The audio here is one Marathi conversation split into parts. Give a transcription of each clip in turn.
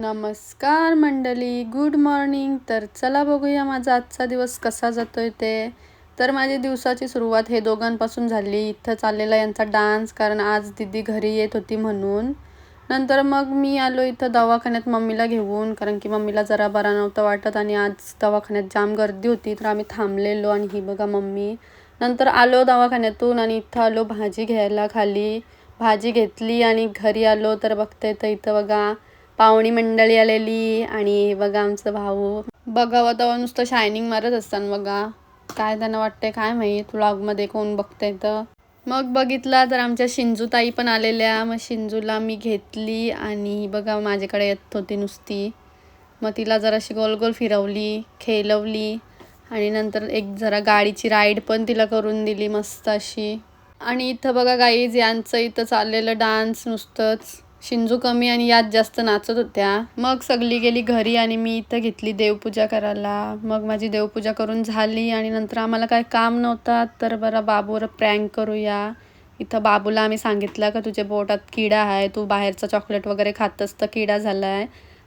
नमस्कार मंडळी, गुड मॉर्निंग. तर चला बघूया माझा आजचा दिवस कसा जातोय ते. तर माझी दिवसाची सुरुवात हे दोघांपासून झाली. इथं चाललेला यांचा डान्स, कारण आज दीदी घरी येत होती म्हणून. नंतर मग मी आलो इथं दवाखान्यात मम्मीला घेऊन, कारण की मम्मीला जरा बरा नव्हतं वाटत आणि आज दवाखान्यात जाम गर्दी होती. तर आम्ही थांबलेलो आणि ही बघा मम्मी. नंतर आलो दवाखान्यातून आणि इथं आलो भाजी घ्यायला खाली. भाजी घेतली आणि घरी आलो तर बघते तर इथं बघा पाहुणी मंडळी आलेली आणि बघा आमचं भाऊ. बघावं तेव्हा नुसतं शायनिंग मारत असतात बघा. काय त्यांना वाटतंय काय माहीत व्लॉगमध्ये कोण बघतंय तर. मग बघितला तर आमच्या शिंजूताई पण आलेल्या. मग शिंजूला मी घेतली आणि बघा माझ्याकडे येत होती नुसती. मग तिला जराशी गोल गोल फिरवली, खेळवली आणि नंतर एक जरा गाडीची राईड पण तिला करून दिली मस्त अशी. आणि इथं बघा गाईज यांचं इथं चाललेलं डान्स नुसतंच. शिंजू कमी आणि यात जास्त नाचत होत्या. मग सगळी गेली घरी आणि मी इथं घेतली देवपूजा करायला. मग माझी देवपूजा करून झाली आणि नंतर आम्हाला काय काम नव्हतं तर बरं बाबूवर प्रँक करूया. इथं बाबूला आम्ही सांगितलं का तुझ्या पोटात किडा आहे, तू बाहेरचं चॉकलेट वगैरे खातस तर किडा झाला आहे.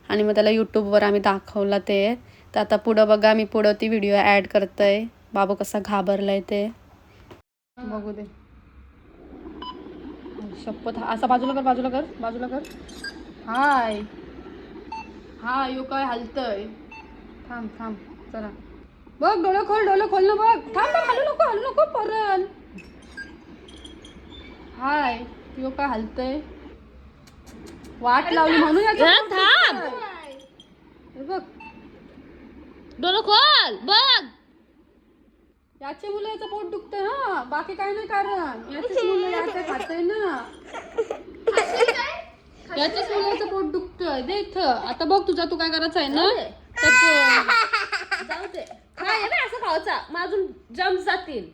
आणि मग त्याला यूट्यूबवर आम्ही दाखवलं ते. तर आता पुढं बघा मी पुढं ती व्हिडिओ ॲड करतोय. बाबू कसा घाबरलाय ते बघू दे. शपथ, असा बाजूला कर, बाजूला कर, बाजूला कर. हाय हा यो काय हलतय. थांब थांब चला बघ, डोळे खोल, डोळे खोल ना बघ. थांब थांब, हलू नको, हलू नको परल. हाय यो काय हलतय. वाट लावली म्हणून याचं थांब. बघ डोळे खोल बघ. याचे मुलं याचं पोट दुखतंय हा, बाकी काय नाही कारण. याचेच मुलं याचं खातंय ना, याचेच मुलाचं पोट दुखतंय. दे इथं आता बघ तुझा तू काय करायचं आहे ना. जाऊ दे, काय ना असं खायचा माझून जम्स जातील.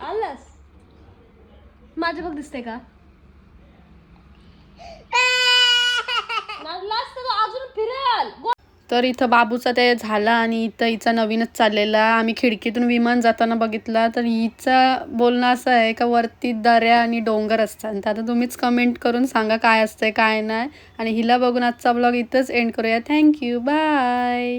आलास माझे बघ दिसते का अजून फिरल. तर इथं बाबूचा ते झाला आणि इथं हिचा नवीनच चाललेला. आम्ही खिडकीतून विमान जाताना बघितला तर हिचं बोलणं असं आहे का वरती दऱ्या आणि डोंगर असतात. तर आता तुम्हीच कमेंट करून सांगा काय असतंय काय नाही. आणि हिला बघून आजचा ब्लॉग इथंच एंड करूया. Thank you, bye.